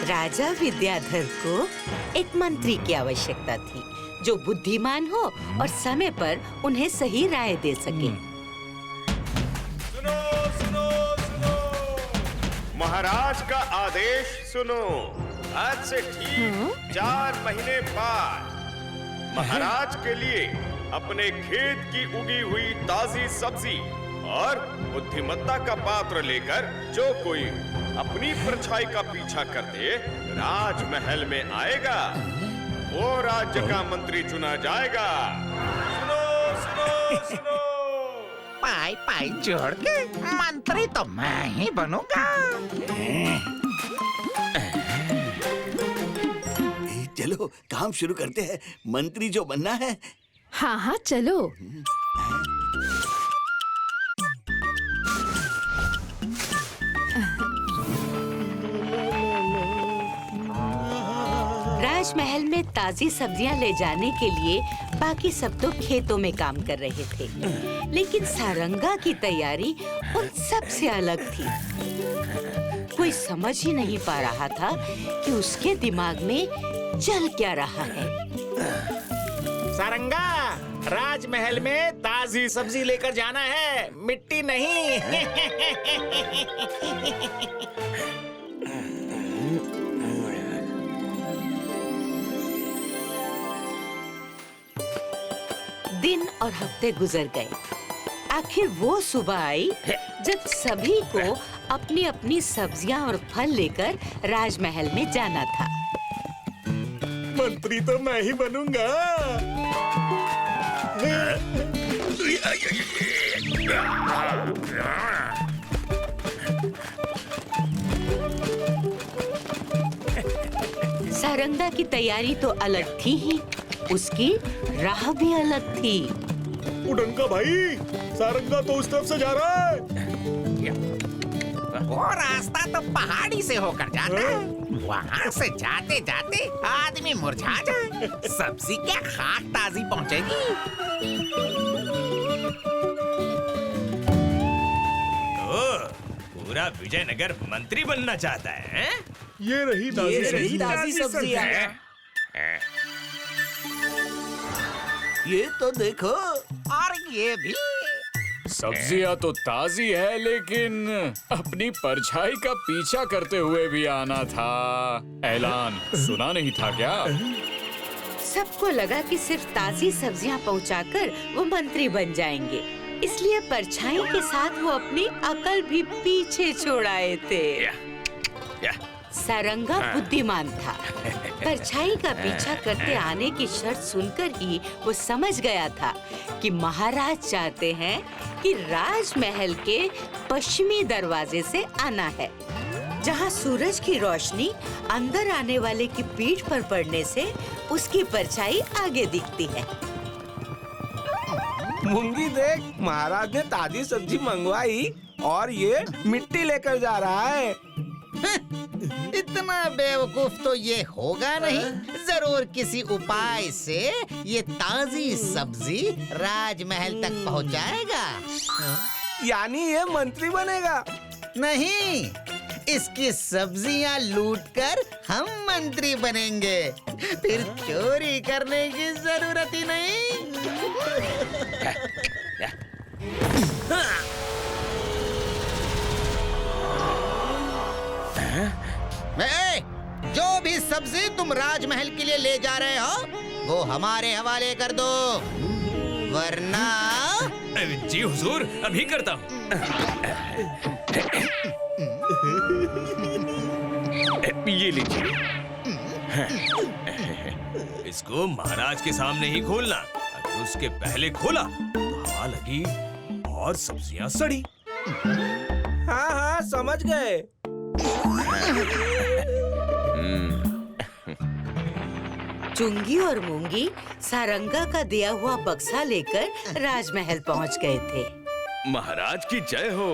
राजा विद्याधर को एक मंत्री की आवश्यकता थी जो बुद्धिमान हो और समय पर उन्हें सही राय दे सके। सुनो सुनो सुनो, महाराज का आदेश सुनो। आज से ठीक 4 महीने बाद महाराज के लिए अपने खेत की उगी हुई ताजी सब्जी और बुद्धिमत्ता का पात्र लेकर जो कोई अपनी परछाई का पीछा करते राजमहल में आएगा वो राज्य का मंत्री चुना जाएगा। सुनो सुनो सुनो। पाई पाई जोड़ के मंत्री तो मैं ही बनूंगा। चलो काम शुरू करते हैं। मंत्री जो बनना है। हाँ हाँ चलो। राजमहल में ताजी सब्जियां ले जाने के लिए बाकी सब तो खेतों में काम कर रहे थे, लेकिन सारंगा की तैयारी उन सब से अलग थी। कोई समझ ही नहीं पा रहा था कि उसके दिमाग में चल क्या रहा है। सारंगा, राजमहल में ताजी सब्जी लेकर जाना है, मिट्टी नहीं। दिन और हफ्ते गुजर गए। आखिर वो सुबह आई जब सभी को अपनी अपनी सब्जियां और फल लेकर राजमहल में जाना था। मंत्री तो मैं ही बनूंगा। सारंगा की तैयारी तो अलग थी ही, उसकी राह भी अलग थी। उड़नका भाई, सारंगा तो उस तरफ से जा रहा है। वो रास्ता तो पहाड़ी से होकर जाता है। वहाँ से जाते जाते आदमी मुरझा जाए, सब्जी क्या खाक ताजी पहुँचेगी। पूरा विजयनगर मंत्री बनना चाहता है? ये रही ताजी सब्जियां। ये तो देखो। और ये भी सब्जियां तो ताजी है, लेकिन अपनी परछाई का पीछा करते हुए भी आना था। ऐलान सुना नहीं था क्या? सबको लगा कि सिर्फ ताजी सब्जियां पहुंचाकर वो मंत्री बन जाएंगे, इसलिए परछाई के साथ वो अपनी अकल भी पीछे छोड़ आए थे। सारंगा बुद्धिमान था। परछाई का पीछा करते आने की शर्त सुनकर ही वो समझ गया था कि महाराज चाहते हैं कि राजमहल के पश्चिमी दरवाजे से आना है, जहां सूरज की रोशनी अंदर आने वाले की पीठ पर पड़ने से उसकी परछाई आगे दिखती है। मूंगी देख, महाराज ने ताजी सब्जी मंगवाई और ये मिट्टी लेकर जा रहा है। इतना बेवकूफ तो ये होगा नहीं। जरूर किसी उपाय से ये ताजी सब्जी राजमहल तक पहुंचाएगा। यानी ये मंत्री बनेगा? नहीं, इसकी सब्जियां लूटकर हम मंत्री बनेंगे, फिर चोरी करने की जरूरत ही नहीं। जो भी सब्जी तुम राजमहल के लिए ले जा रहे हो वो हमारे हवाले कर दो, वरना। जी हुजूर, अभी करता हूँ। ये लीजिए। इसको महाराज के सामने ही खोलना। अगर उसके पहले खोला तो हवा लगी और सब्जियां सड़ी। हाँ हाँ समझ गए। चुंगी और मूंगी सारंगा का दिया हुआ बक्सा लेकर राजमहल पहुंच गए थे। महाराज की जय हो।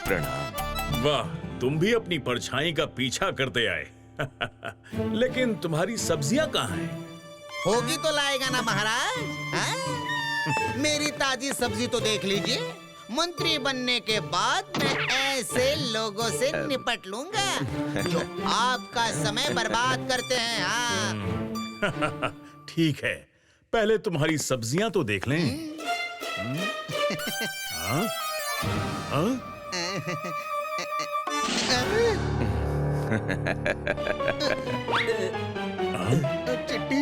प्रणाम। वाह, तुम भी अपनी परछाई का पीछा करते आए। लेकिन तुम्हारी सब्जियां कहाँ हैं? होगी तो लाएगा ना महाराज। हाँ? ताजी सब्जी तो देख लीजिए। मंत्री बनने के बाद मैं ऐसे लोगों से निपट लूंगा जो आपका समय बर्बाद करते हैं। हाँ। ठीक है, पहले तुम्हारी सब्जियां तो देख लें। हाँ? हाँ? चिट्टी,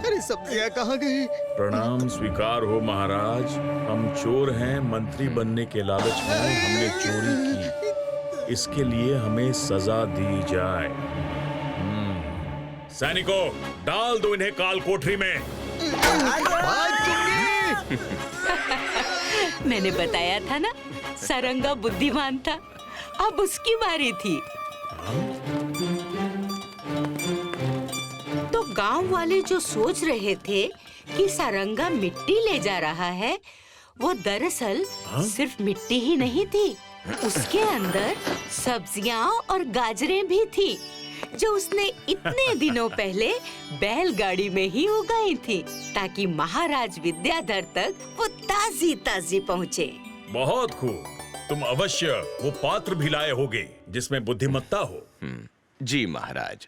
अरे सब्जियां कहाँ गई? प्रणाम स्वीकार हो महाराज। हम चोर हैं, मंत्री बनने के लालच में हमने चोरी की। इसके लिए हमें सजा दी जाए। सैनिकों, डाल दो इन्हें काल कोठरी में। मैंने बताया था ना, सारंगा बुद्धिमान था। अब उसकी बारी थी। तो गांव वाले जो सोच रहे थे कि सारंगा मिट्टी ले जा रहा है, वो दरअसल सिर्फ मिट्टी ही नहीं थी। उसके अंदर सब्जियां और गाजरें भी थी, जो उसने इतने दिनों पहले बैलगाड़ी में ही उगाई थी, ताकि महाराज विद्याधर तक वो ताजी ताजी पहुँचे। बहुत खूब। तुम अवश्य वो पात्र भी लाए होगे जिसमें बुद्धिमत्ता हो। जी महाराज।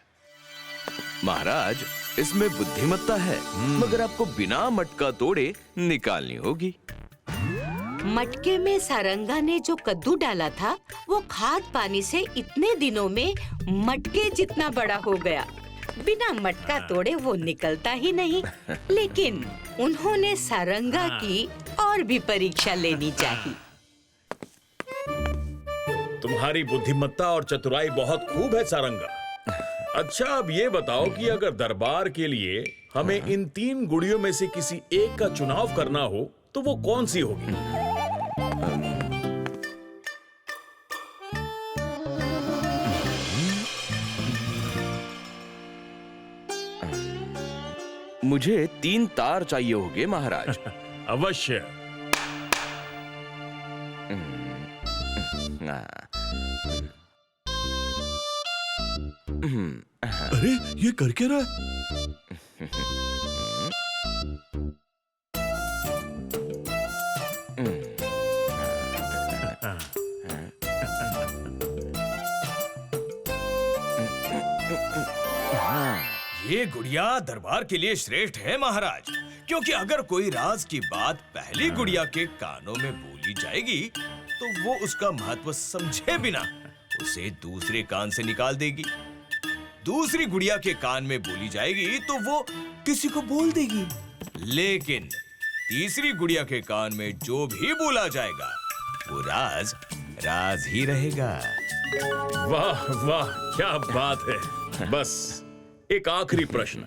महाराज, इसमें बुद्धिमत्ता है, मगर आपको बिना मटका तोड़े निकालनी होगी। मटके में सारंगा ने जो कद्दू डाला था, वो खाद पानी से इतने दिनों में मटके जितना बड़ा हो गया। बिना मटका तोड़े वो निकलता ही नहीं। लेकिन उन्होंने सारंगा की और भी परीक्षा लेनी चाहिए। तुम्हारी बुद्धिमत्ता और चतुराई बहुत खूब है सारंगा। अच्छा, अब ये बताओ कि अगर दरबार के लिए हमें इन 3 गुड़ियों में से किसी एक का चुनाव करना हो, तो वो कौन सी होगी? मुझे 3 तार चाहिए होंगे महाराज। अवश्य। अरे ये कर क्या रहा है? ये गुड़िया दरबार के लिए श्रेष्ठ है महाराज, क्योंकि अगर कोई राज की बात पहली गुड़िया के कानों में बोली जाएगी, तो वो उसका महत्व समझे बिना उसे दूसरे कान से निकाल देगी। दूसरी गुड़िया के कान में बोली जाएगी तो वो किसी को बोल देगी, लेकिन तीसरी गुड़िया के कान में जो भी बोला जाएगा वो राज राज ही रहेगा। वाह वाह, क्या बात है। बस एक आखिरी प्रश्न।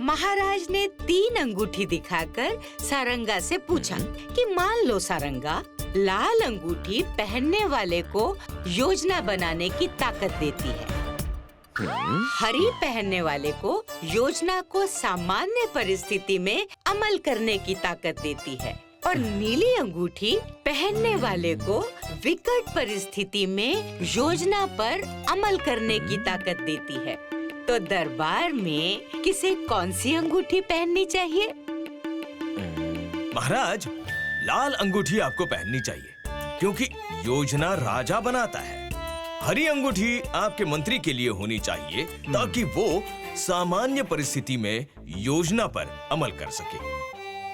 महाराज ने 3 अंगूठी दिखाकर सारंगा से पूछा कि मान लो सारंगा, लाल अंगूठी पहनने वाले को योजना बनाने की ताकत देती है, हरी पहनने वाले को योजना को सामान्य परिस्थिति में अमल करने की ताकत देती है, और नीली अंगूठी पहनने वाले को विकट परिस्थिति में योजना पर अमल करने की ताकत देती है। तो दरबार में किसे कौन सी अंगूठी पहननी चाहिए? महाराज, लाल अंगूठी आपको पहननी चाहिए, क्योंकि योजना राजा बनाता है। हरी अंगूठी आपके मंत्री के लिए होनी चाहिए, ताकि वो सामान्य परिस्थिति में योजना पर अमल कर सके।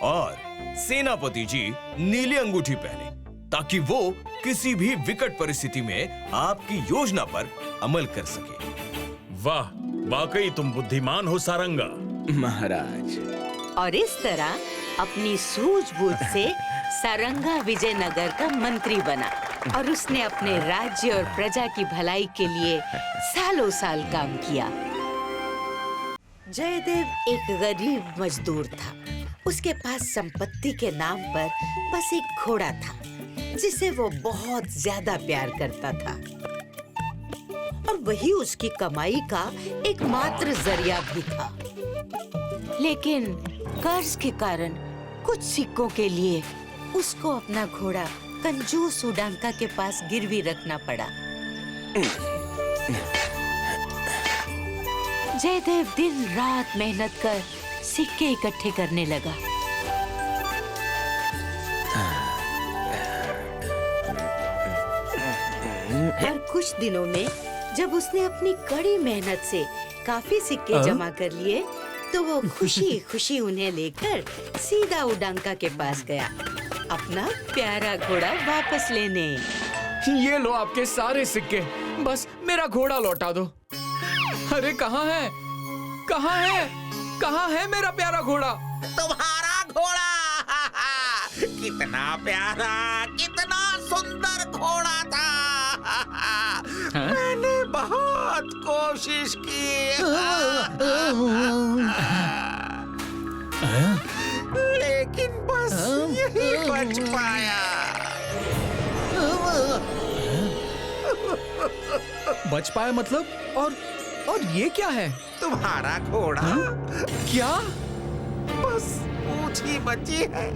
और सेनापति जी नीली अंगूठी पहने, ताकि वो किसी भी विकट परिस्थिति में आपकी योजना पर अमल कर सके। वाह, वाकई तुम बुद्धिमान हो सारंगा। महाराज। और इस तरह अपनी सूझबूझ से सारंगा विजयनगर का मंत्री बना, और उसने अपने राज्य और प्रजा की भलाई के लिए सालों साल काम किया। जयदेव एक गरीब मजदूर था। उसके पास संपत्ति के नाम पर बस एक घोड़ा था, जिसे वो बहुत ज्यादा प्यार करता था, और वही उसकी कमाई का एकमात्र जरिया भी था। लेकिन कर्ज के कारण कुछ सिक्कों के लिए उसको अपना घोड़ा कंजूस उडांका के पास गिरवी रखना पड़ा। जयदेव दिन रात मेहनत कर सिक्के इकट्ठे करने लगा। और कुछ दिनों में जब उसने अपनी कड़ी मेहनत से काफी सिक्के जमा कर लिए, तो वो खुशी खुशी उन्हें लेकर सीधा उडंका के पास गया, अपना प्यारा घोड़ा वापस लेने। ये लो आपके सारे सिक्के, बस मेरा घोड़ा लौटा दो। अरे कहाँ है, कहाँ है, कहाँ है मेरा प्यारा घोड़ा? तुम्हारा घोड़ा कितना प्यारा, कितना सुंदर घोड़ा था। मैंने बहुत कोशिश की, लेकिन बस यही बच पाया। बच पाया मतलब? और ये क्या है? तुम्हारा घोड़ा। क्या? बस पूंछ ही बची है,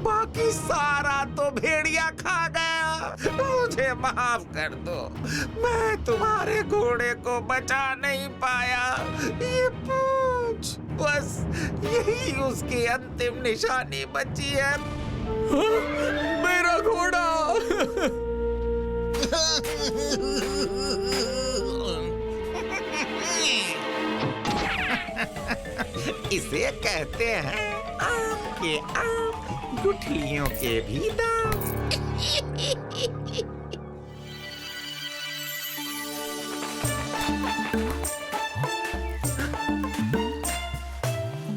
बाकी सारा तो भेड़िया खा गया। मुझे माफ कर दो, मैं तुम्हारे घोड़े को बचा नहीं पाया। ये पूंछ, बस यही उसकी अंतिम निशानी बची है। मेरा घोड़ा! इसे कहते हैं आम के आम, गुठलियों के भी दाम।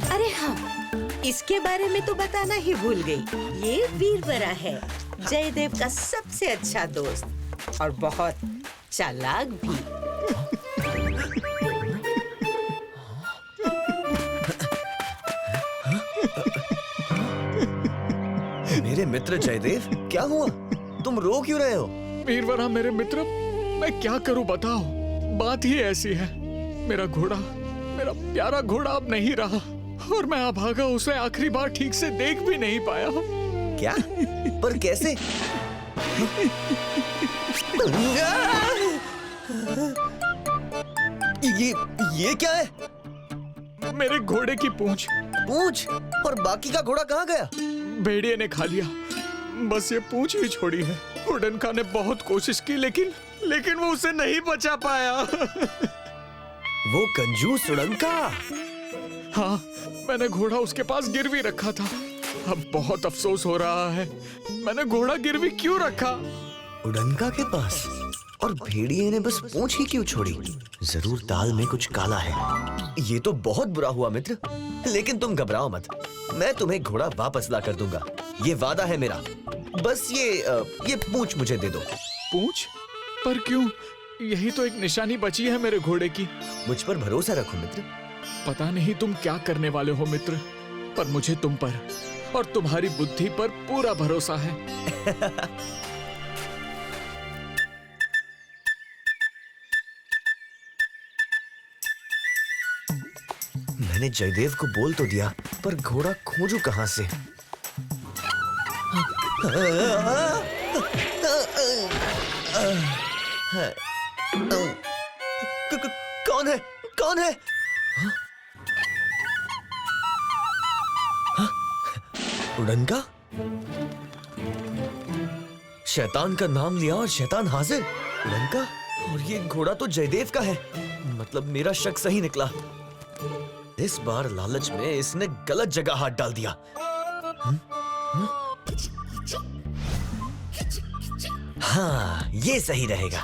अरे हाँ, इसके बारे में तो बताना ही भूल गई। ये वीरवरा है, जयदेव का सबसे अच्छा दोस्त और बहुत चालाक भी। मेरे मित्र जयदेव, क्या हुआ? तुम रो क्यों रहे हो? वीरवरा मेरे मित्र, मैं क्या करूं बताओ? बात ही ऐसी है, मेरा घोड़ा, मेरा प्यारा घोड़ा अब नहीं रहा और मैं अभागा उसे आखिरी बार ठीक से देख भी नहीं पाया। क्या? पर कैसे? ये क्या है? मेरे घोड़े की पूंछ। पूंछ? और बाकी का घोड़ा कहाँ गया? भेड़िए ने खा लिया, बस ये पूंछ ही छोड़ी है। उडनका ने बहुत कोशिश की, लेकिन वो उसे नहीं बचा पाया। वो कंजूस उडनका। हाँ, मैंने घोड़ा उसके पास गिरवी रखा था। अब बहुत अफसोस हो रहा है, मैंने घोड़ा गिरवी क्यों रखा? उडनका के पास? और भेड़िए ने बस पूंछ ही क्यों छोड़ी? जरूर दाल में कुछ काला है। ये तो बहुत बुरा हुआ मित्र, लेकिन तुम घबराओ मत, मैं तुम्हें घोड़ा वापस ला कर दूंगा, ये वादा है मेरा। बस ये पूंछ मुझे दे दो। पूंछ? पर क्यों? यही तो एक निशानी बची है मेरे घोड़े की। मुझ पर भरोसा रखो मित्र। पता नहीं तुम क्या करने वाले हो मित्र, पर मुझे तुम पर और तुम्हारी बुद्धि पर पूरा भरोसा है। मैंने जयदेव को बोल तो दिया, पर घोड़ा खोजूं कहां से? कौन है? कौन है? उडनका? शैतान का नाम लिया और शैतान हाजिर। उडनका? और ये घोड़ा तो जयदेव का है, मतलब मेरा शक सही निकला। इस बार लालच में इसने गलत जगह हाथ डाल दिया। हाँ, ये सही रहेगा।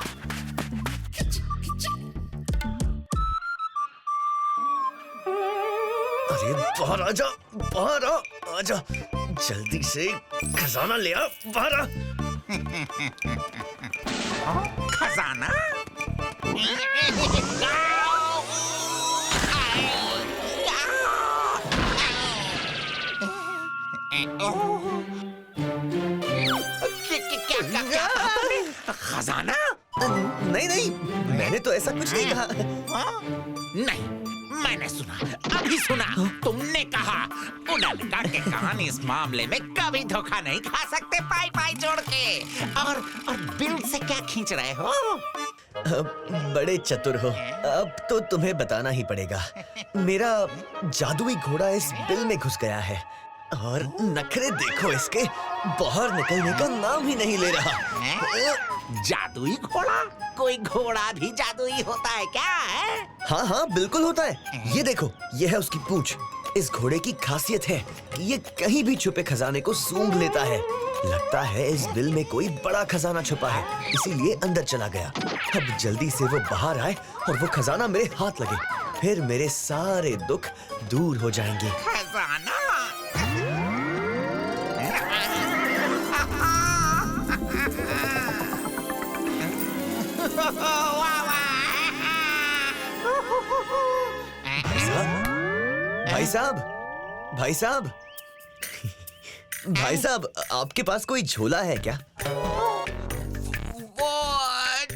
अरे बाहर आजा, बाहर आजा, जल्दी से खजाना ले आ, बाहर आ। खजाना? खजाना? नहीं नहीं, मैंने तो ऐसा कुछ नहीं कहा। नहीं, मैंने सुना, अभी सुना। तुमने कहा उडनका के कान इस मामले में कभी धोखा नहीं खा सकते, पाई पाई जोड़ के। और बिल से क्या खींच रहे हो? बड़े चतुर हो, अब तो तुम्हें बताना ही पड़ेगा। मेरा जादुई घोड़ा इस बिल में घुस गया है। और नखरे देखो इसके, बाहर निकलने का नाम ही नहीं ले रहा। जादुई घोड़ा? कोई घोड़ा भी जादुई होता है क्या है? हाँ हाँ बिल्कुल होता है। ये देखो, ये है उसकी पूंछ। इस घोड़े की खासियत है कि ये कहीं भी छुपे खजाने को सूंघ लेता है। लगता है इस बिल में कोई बड़ा खजाना छुपा है, इसीलिए अंदर चला गया। अब जल्दी से वो बाहर आए और वो खजाना मेरे हाथ लगे, फिर मेरे सारे दुख दूर हो जाएंगे। खजाना? भाई साहब, भाई साहब, भाई साहब, आपके पास कोई झोला है क्या? वो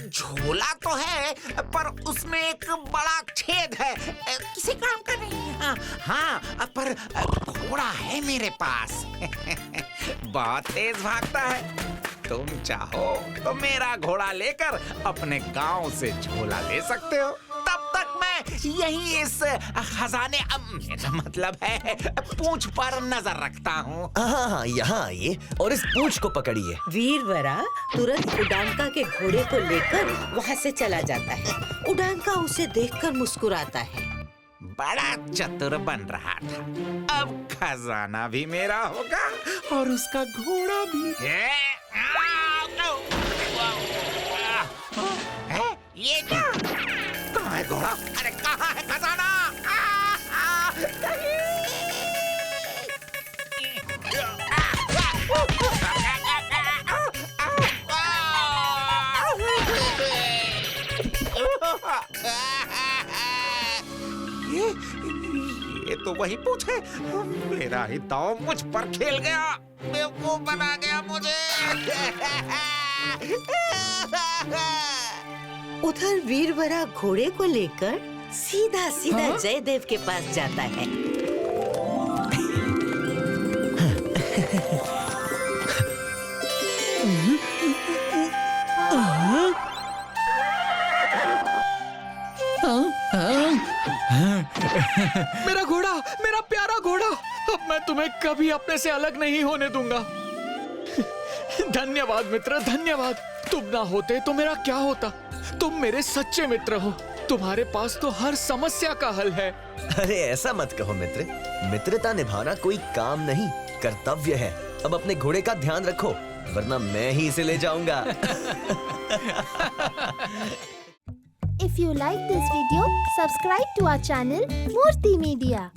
झोला तो है, पर उसमें एक बड़ा छेद है, किसी काम का नहीं। हाँ, पर घोड़ा है मेरे पास। बहुत तेज भागता है। तुम चाहो तो मेरा घोड़ा लेकर अपने गांव से झोला ले सकते हो। तब तक मैं यही इस खजाने, मेरा मतलब है पूंछ पर नजर रखता हूँ। हाँ, यहाँ आइए और इस पूंछ को पकड़िए। वीरवरा तुरंत उडानका के घोड़े को लेकर वहाँ से चला जाता है। उडानका उसे देखकर मुस्कुराता है। बड़ा चतुर बन रहा था। अब खजाना भी मेरा होगा और उसका घोड़ा भी। ये क्या? कहाँ है घोड़ा? अरे कहाँ है खजाना? ये तो वही पूछ है। मेरा ही दांव मुझ पर खेल गया, बेवकूफ बना गया मुझे। उधर वीरवरा घोड़े को लेकर सीधा सीधा जयदेव के पास जाता है। मेरा घोड़ा, मेरा प्यारा घोड़ा, अब मैं तुम्हें कभी अपने से अलग नहीं होने दूंगा। धन्यवाद मित्र, धन्यवाद। तुम ना होते तो मेरा क्या होता? तुम मेरे सच्चे मित्र हो। तुम्हारे पास तो हर समस्या का हल है। अरे ऐसा मत कहो मित्र, मित्रता निभाना कोई काम नहीं, कर्तव्य है। अब अपने घोड़े का ध्यान रखो, वरना मैं ही इसे ले जाऊंगा। If you like this video, subscribe to our channel Murthy Media.